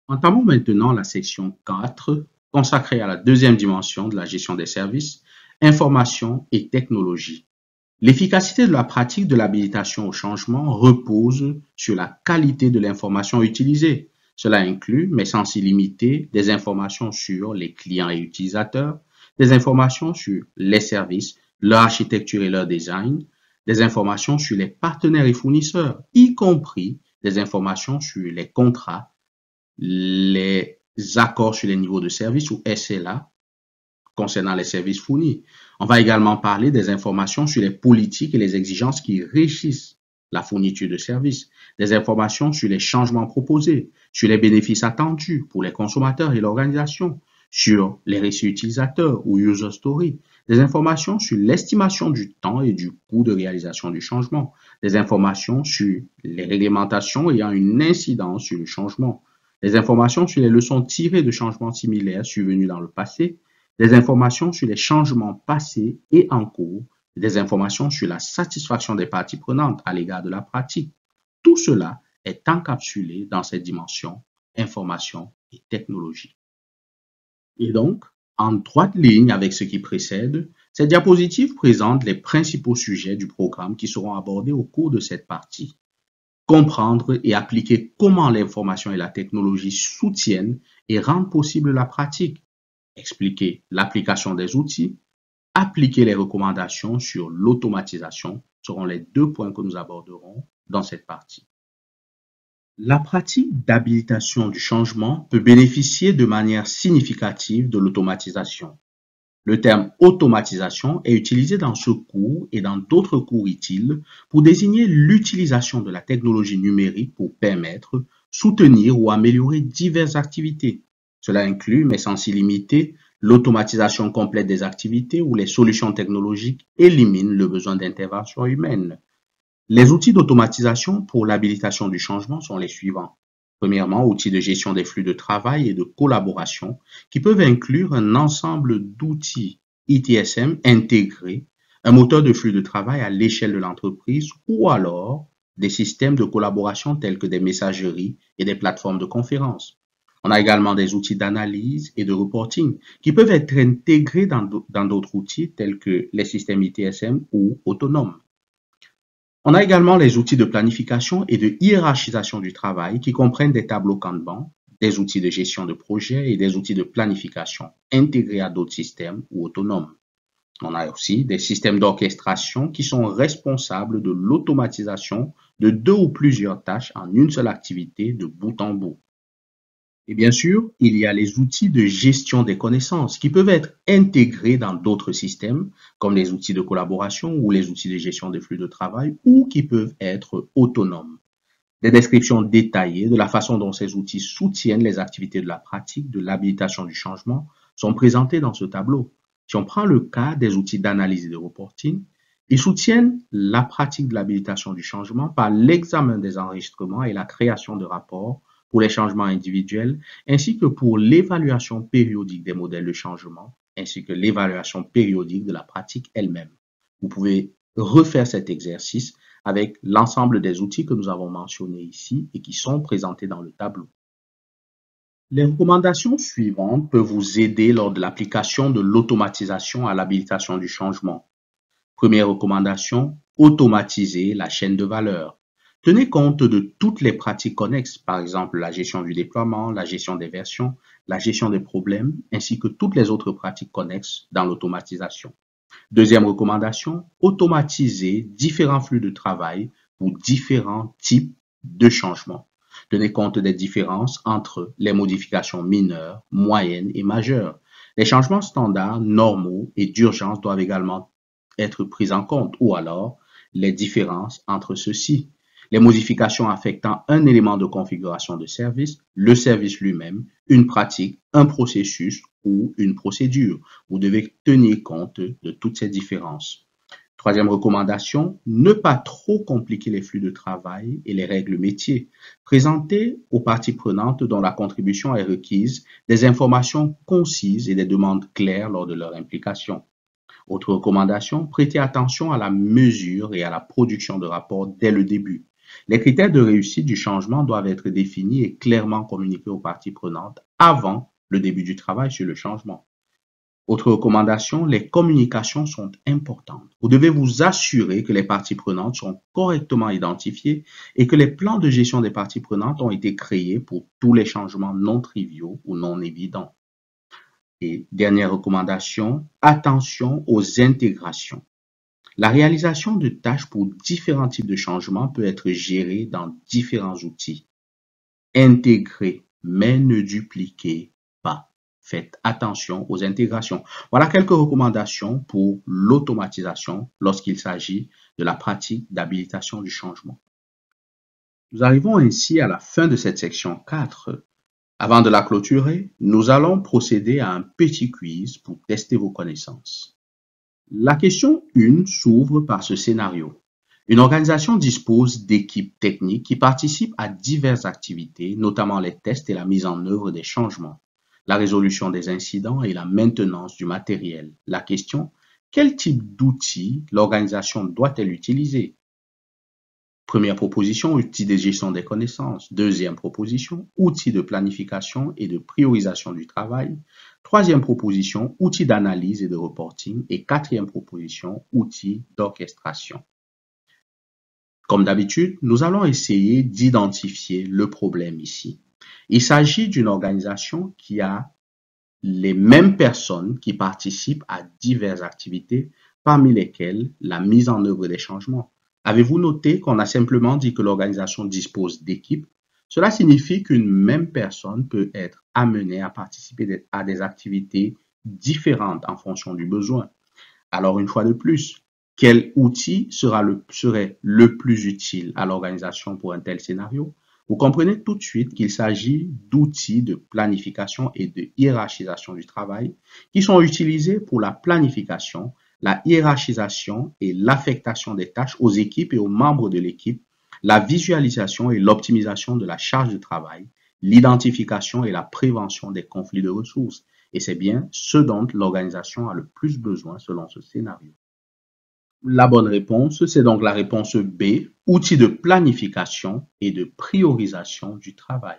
Entamons maintenant la section 4 consacrée à la deuxième dimension de la gestion des services, information et technologie. L'efficacité de la pratique de l'habilitation au changement repose sur la qualité de l'information utilisée. Cela inclut, mais sans s'y limiter, des informations sur les clients et utilisateurs, des informations sur les services, leur architecture et leur design, des informations sur les partenaires et fournisseurs, y compris des informations sur les contrats, les accords sur les niveaux de service ou SLA concernant les services fournis. On va également parler des informations sur les politiques et les exigences qui régissent la fourniture de services, des informations sur les changements proposés, sur les bénéfices attendus pour les consommateurs et l'organisation, sur les récits utilisateurs ou user story, des informations sur l'estimation du temps et du coût de réalisation du changement, des informations sur les réglementations ayant une incidence sur le changement, des informations sur les leçons tirées de changements similaires survenus dans le passé, des informations sur les changements passés et en cours, des informations sur la satisfaction des parties prenantes à l'égard de la pratique. Tout cela est encapsulé dans cette dimension information et technologie. Et donc, en droite ligne avec ce qui précède, cette diapositive présente les principaux sujets du programme qui seront abordés au cours de cette partie. Comprendre et appliquer comment l'information et la technologie soutiennent et rendent possible la pratique. Expliquer l'application des outils, appliquer les recommandations sur l'automatisation seront les deux points que nous aborderons dans cette partie. La pratique d'habilitation du changement peut bénéficier de manière significative de l'automatisation. Le terme automatisation est utilisé dans ce cours et dans d'autres cours utiles pour désigner l'utilisation de la technologie numérique pour permettre, soutenir ou améliorer diverses activités. Cela inclut, mais sans s'y limiter, l'automatisation complète des activités où les solutions technologiques éliminent le besoin d'intervention humaine. Les outils d'automatisation pour l'habilitation du changement sont les suivants. Premièrement, outils de gestion des flux de travail et de collaboration qui peuvent inclure un ensemble d'outils ITSM intégrés, un moteur de flux de travail à l'échelle de l'entreprise ou alors des systèmes de collaboration tels que des messageries et des plateformes de conférences. On a également des outils d'analyse et de reporting qui peuvent être intégrés dans d'autres outils tels que les systèmes ITSM ou autonomes. On a également les outils de planification et de hiérarchisation du travail qui comprennent des tableaux Kanban, des outils de gestion de projet et des outils de planification intégrés à d'autres systèmes ou autonomes. On a aussi des systèmes d'orchestration qui sont responsables de l'automatisation de deux ou plusieurs tâches en une seule activité de bout en bout. Et bien sûr, il y a les outils de gestion des connaissances qui peuvent être intégrés dans d'autres systèmes, comme les outils de collaboration ou les outils de gestion des flux de travail, ou qui peuvent être autonomes. Des descriptions détaillées de la façon dont ces outils soutiennent les activités de la pratique de l'habilitation du changement sont présentées dans ce tableau. Si on prend le cas des outils d'analyse et de reporting, ils soutiennent la pratique de l'habilitation du changement par l'examen des enregistrements et la création de rapports pour les changements individuels, ainsi que pour l'évaluation périodique des modèles de changement, ainsi que l'évaluation périodique de la pratique elle-même. Vous pouvez refaire cet exercice avec l'ensemble des outils que nous avons mentionnés ici et qui sont présentés dans le tableau. Les recommandations suivantes peuvent vous aider lors de l'application de l'automatisation à l'habilitation du changement. Première recommandation, automatiser la chaîne de valeur. Tenez compte de toutes les pratiques connexes, par exemple la gestion du déploiement, la gestion des versions, la gestion des problèmes, ainsi que toutes les autres pratiques connexes dans l'automatisation. Deuxième recommandation, automatiser différents flux de travail pour différents types de changements. Tenez compte des différences entre les modifications mineures, moyennes et majeures. Les changements standards, normaux et d'urgence doivent également être pris en compte, ou alors les différences entre ceux-ci. Les modifications affectant un élément de configuration de service, le service lui-même, une pratique, un processus ou une procédure. Vous devez tenir compte de toutes ces différences. Troisième recommandation, ne pas trop compliquer les flux de travail et les règles métiers. Présenter aux parties prenantes dont la contribution est requise des informations concises et des demandes claires lors de leur implication. Autre recommandation, prêtez attention à la mesure et à la production de rapports dès le début. Les critères de réussite du changement doivent être définis et clairement communiqués aux parties prenantes avant le début du travail sur le changement. Autre recommandation, les communications sont importantes. Vous devez vous assurer que les parties prenantes sont correctement identifiées et que les plans de gestion des parties prenantes ont été créés pour tous les changements non triviaux ou non évidents. Et dernière recommandation, attention aux intégrations. La réalisation de tâches pour différents types de changements peut être gérée dans différents outils. Intégrez, mais ne dupliquez pas. Faites attention aux intégrations. Voilà quelques recommandations pour l'automatisation lorsqu'il s'agit de la pratique d'habilitation du changement. Nous arrivons ainsi à la fin de cette section 4. Avant de la clôturer, nous allons procéder à un petit quiz pour tester vos connaissances. La question 1 s'ouvre par ce scénario. Une organisation dispose d'équipes techniques qui participent à diverses activités, notamment les tests et la mise en œuvre des changements, la résolution des incidents et la maintenance du matériel. La question, quel type d'outils l'organisation doit-elle utiliser? Première proposition, outils de gestion des connaissances. Deuxième proposition, outils de planification et de priorisation du travail. Troisième proposition, outils d'analyse et de reporting. Et quatrième proposition, outils d'orchestration. Comme d'habitude, nous allons essayer d'identifier le problème ici. Il s'agit d'une organisation qui a les mêmes personnes qui participent à diverses activités, parmi lesquelles la mise en œuvre des changements. Avez-vous noté qu'on a simplement dit que l'organisation dispose d'équipes? Cela signifie qu'une même personne peut être amenée à participer à des activités différentes en fonction du besoin. Alors, une fois de plus, quel outil serait le plus utile à l'organisation pour un tel scénario? Vous comprenez tout de suite qu'il s'agit d'outils de planification et de hiérarchisation du travail qui sont utilisés pour la planification, la hiérarchisation et l'affectation des tâches aux équipes et aux membres de l'équipe, la visualisation et l'optimisation de la charge de travail, l'identification et la prévention des conflits de ressources. Et c'est bien ce dont l'organisation a le plus besoin selon ce scénario. La bonne réponse, c'est donc la réponse B, outils de planification et de priorisation du travail.